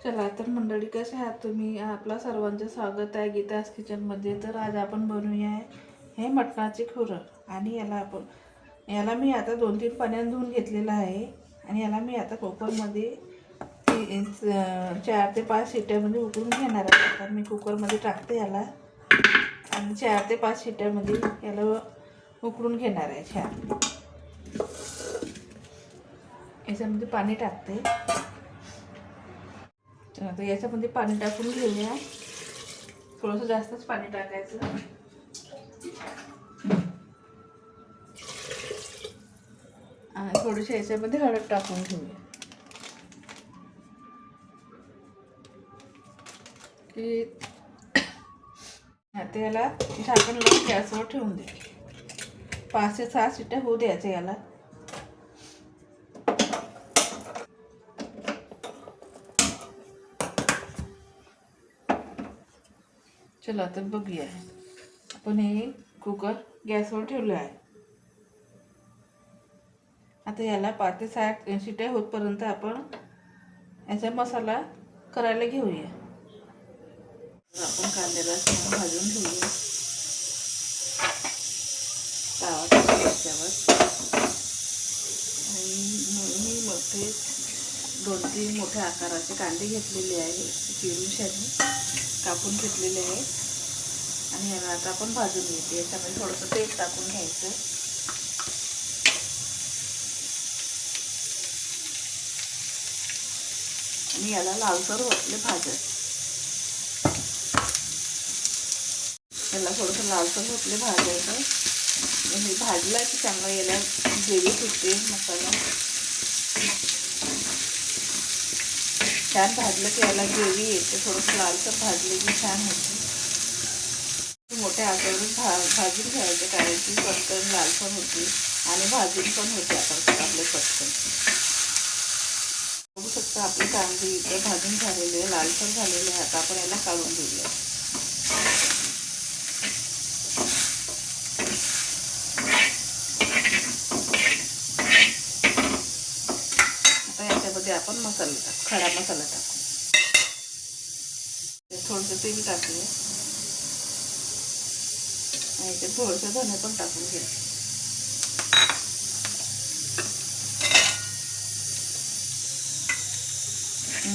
चला तर मंडळी, कसे आहात तुम्ही? आपला सर्वांचं स्वागत आहे गीतास किचनमध्ये. तर आज आपण बनवूया हे मटणाचे खुरं. आणि याला मी आता 2-3 पाण्यात धुवून घेतलेलं आहे. आणि याला मी आता कुकरमध्ये 4 ते 5 शिट्ट्यामध्ये उकळून घेणार आहे. तर मी कुकरमध्ये टाकते याला आणि 4 ते 5 शिट्ट्यामध्ये याला उकळून घेणार आहे छान. याच्यामध्ये पाणी टाकते. तर आता याच्यामध्ये पाणी टाकून घेऊया. थोडंसं जास्तच पाणी टाकायचं. आणि थोडीशी याच्यामध्ये हळद टाकून घेऊया की आता याला झाकण लावून गॅसवर ठेवून दे. 5 ते 6 शिट्ट्या होऊ द्यायच्या याला. चला तर बघूया. आपण हे कुकर गॅसवर ठेवलं आहे. आता याला 5 ते 6 शिट्ट्या होतपर्यंत आपण याचा मसाला करायला घेऊया. आपण कांद्याला भाजून घेऊया. तावा त्याच्यावर आणि मी मोठे 2-3 मोठ्या आकाराचे कांदे घेतलेले आहे. चिरून कापून घेतलेले आहे. आणि याला आता आपण भाजून घेते. याच्यामध्ये थोडंसं तेल टाकून घ्यायचं. आणि याला लालसर होतले भाजायचं. याला थोडंसं लालसर होतले भाजायचं. म्हणजे भाजला की चांगला याला ग्रेव्ही सुटते. मसाला छान भाजलं की याला ग्रेव्ही येते. थोडंसं लालसर भाजले की छान होते. मोठ्या आकारावर भाजून घ्यायचं, कारण की पटकन लालसर होते आणि भाजून पण होते आपले पटकन. बघू शकता आपले कांदे इथं भाजून झालेले, लालसर झालेले आहे. आता आपण याला काढून घेऊया. आता याच्यामध्ये आपण मसाला टाकू, खडा मसाला टाकू. थोडंसं तेल टाकूया आणि याच्यात थोडंसं धने पण टाकून घ्या.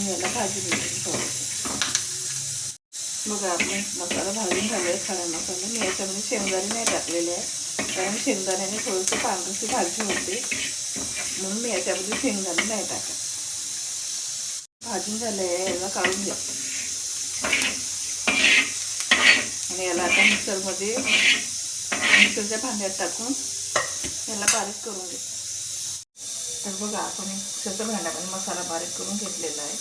याला भाजून घ्यायचं थोडंसं. बघा आपण मसाला भाजून झाला आहे, खडा मसाला. मी याच्यामध्ये शेंगदाणे नाही टाकलेले आहे, कारण शेंगदाण्याने थोडंसं पांढरीशी भाजी होते, म्हणून मी याच्यामध्ये शेंगदाणे नाही टाकत. भाजून झालं आहे, याला काढून घ्या. आणि याला आता मिक्सरच्या भांड्यात टाकून याला बारीक करून घ्या. तर बघा आपण मिक्सरच्या भांड्यामध्ये मसाला बारीक करून घेतलेला आहे.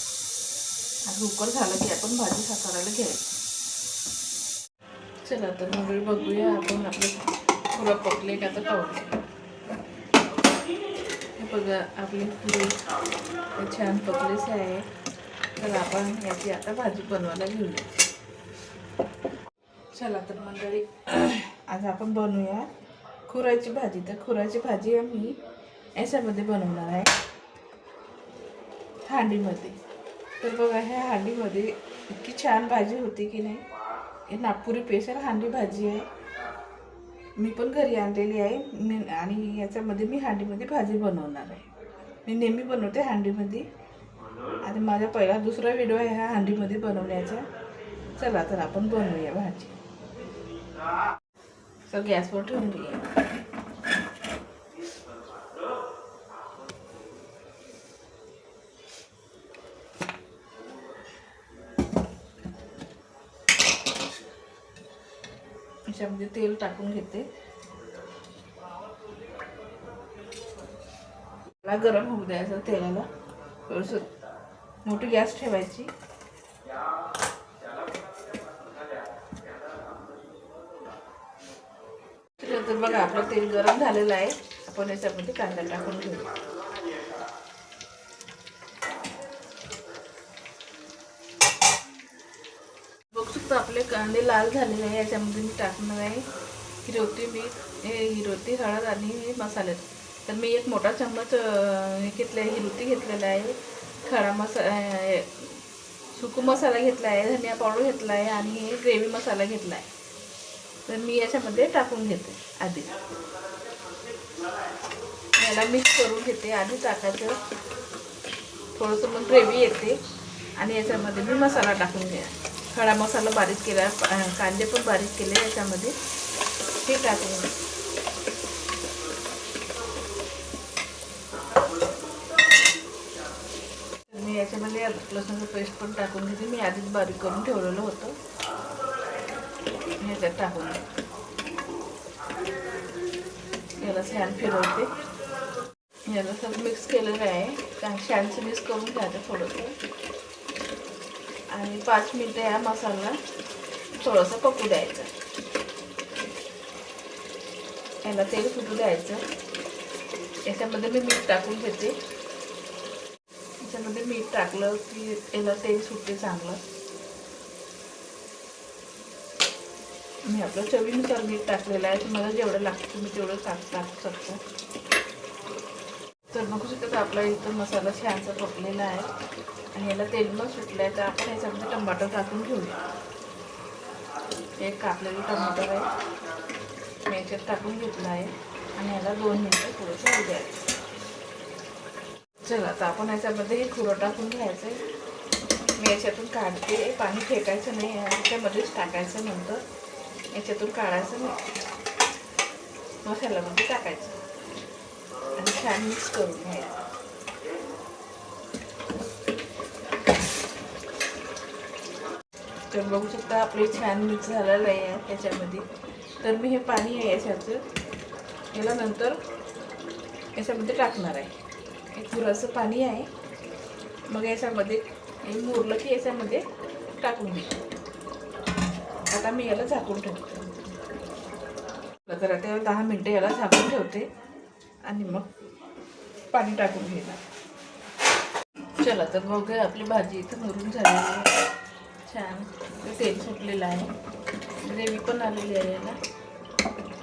आणि उकळ झालं की आपण भाजी साकारायला घ्यायची. चला तर मंडळी बघूया आपण आपले पुरं पकले का तर पाहूया. हे बघा आपली पुरी छान पकलेसे आहे. तर आपण याची आता भाजी बनवायला घेऊया. चला तर मंडळी आज आपण बनवूया खुराची भाजी. तर खुराची भाजी आम्ही याच्यामध्ये बनवणार आहे, हांडीमध्ये. तर बघा ह्या हांडीमध्ये इतकी छान भाजी होती की नाही. हे नागपुरी स्पेशल हांडी भाजी आहे. मी पण घरी आणलेली आहे. आणि याच्यामध्ये मी हांडीमध्ये भाजी बनवणार आहे. मी नेहमी बनवते हांडीमध्ये. आणि माझा पहिला दुसरा व्हिडिओ आहे ह्या हांडीमध्ये बनवण्याचा. चला तर आपण बनवूया भाजी. तर गॅसवर ठेवून घेऊया. याच्यामध्ये तेल टाकून घेते. त्याला गरम होऊ द्यायचं. तेलाला थोडंसं मोठी गॅस ठेवायची. तर बघा आपलं तेल गरम झालेलं आहे. आपण याच्यामध्ये कांदा टाकून घेऊ. बघू शकतो आपले कांदे लाल झालेले आहे. याच्यामध्ये मी टाकणार आहे हिरोती हळद आणि मसाले. तर मी एक मोठा चम्मच हिरोती घेतलेला आहे. खडा सुकू मसाला घेतला आहे, धनिया पावडर घेतला आहे आणि हे ग्रेव्ही मसाला घेतला आहे. तर मी याच्यामध्ये टाकून घेते आधी. याला मिक्स करून घेते. आधी टाकायचं थोडंसं, मग ग्रेव्ही येते. आणि याच्यामध्ये मी मसाला टाकून घ्या. खडा मसाला बारीक केला, कांदे पण बारीक केले याच्यामध्ये, हे टाकून घ्या. मी याच्यामध्ये अद्रक लसूणचं पेस्ट पण टाकून घेते. मी आधीच बारीक करून ठेवलेलं होतं. ह्याच्यात टाकून घ्या. याला छान फिरवते. याला सगळं मिक्स केलेलं आहे. छानसं मिक्स करून घ्यायचं थोडंसं. आणि 5 मिनिटं या मसाला थोडंसं पकू द्यायचं. याला तेल सुटू द्यायचं. याच्यामध्ये मी मीठ टाकून घेते. याच्यामध्ये मीठ टाकलं की याला तेल सुटते चांगलं. मी आपलं चवीनुसार मीठ टाकलेलं आहे. तुम्हाला जेवढं लागतं तुम्ही तेवढं टाकू शकता. तर बघू शकता आपला इथं मसाला छानसा पकलेला आहे आणि याला तेल मग सुटलं आहे. तर आपण याच्यामध्ये टमाटर टाकून घेऊया. एक कापलेलं टमाटर आहे, मी याच्यात टाकून घेतलं आहे आणि याला 2 मिनिटं थोडंसं होऊ द्यायचं. चला, आता आपण याच्यामध्ये हे खुरं टाकून घ्यायचं आहे. मी याच्यातून काढते. पाणी फेकायचं नाही, याच्यामध्येच टाकायचं. नंतर याच्यातून काढायचं नाही, मसाल्यामध्ये टाकायचं आणि छान मिक्स करून घ्यायचं. तर बघू शकता आपले छान मिक्स झालेलं आहे त्याच्यामध्ये. तर मी हे पाणी आहे याच्याचं, याला नंतर याच्यामध्ये टाकणार आहे. हे पुराचं पाणी आहे. मग याच्यामध्ये हे मुरलं की याच्यामध्ये टाकून घे. आता मी याला झाकून ठेवते. तर आता 10 मिनिटं याला झाकून ठेवते आणि मग पाणी टाकून घेणार. चला, तर बघूया आपली भाजी इथं मुरून झालेली आहे. छान तेल सुटलेलं आहे, ग्रेव्ही पण आलेली आहे. याला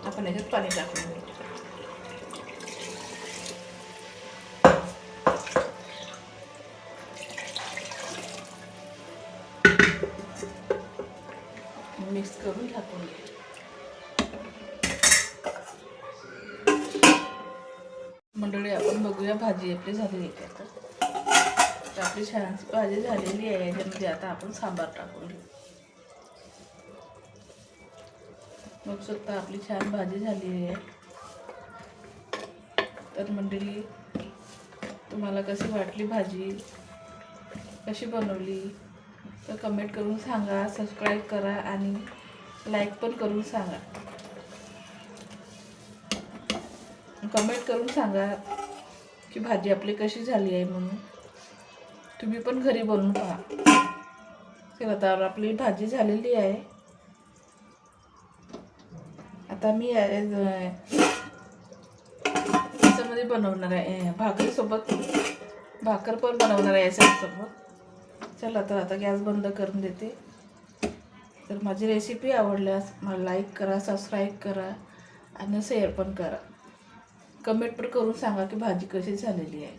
आपण याच्यात पाणी टाकून घेऊ. मिक्स करून झाकून घ्या. मंडळी, आपण बघूया भाजी आपली झालेली आहे. तर आपली छानशी भाजी झालेली आहे. याच्यामध्ये आता आपण सांबार टाकून घेऊ. बघू शकता आपली छान भाजी झालेली आहे. तर मंडळी, तुम्हाला कशी वाटली भाजी, कशी बनवली तर कमेंट करून सांगा. सबस्क्राईब करा आणि लाईक पण करून सांगा. कमेंट करून सांगा की भाजी आपली कशी झाली आहे म्हणून. तुम्ही पण घरी बनवून पहा. चला, तर आपली भाजी झालेली आहे. आता मी याच्यामध्ये बनवणार आहे भाकरीसोबत, भाकर पण बनवणार आहे याच्यासोबत. चला, तर आता गॅस बंद करून देते. तर माझी रेसिपी आवडल्यास मला लाईक करा, सबस्क्राईब करा आणि शेअर पण करा. कमेंट पण करून सांगा की भाजी कशी झालेली आहे.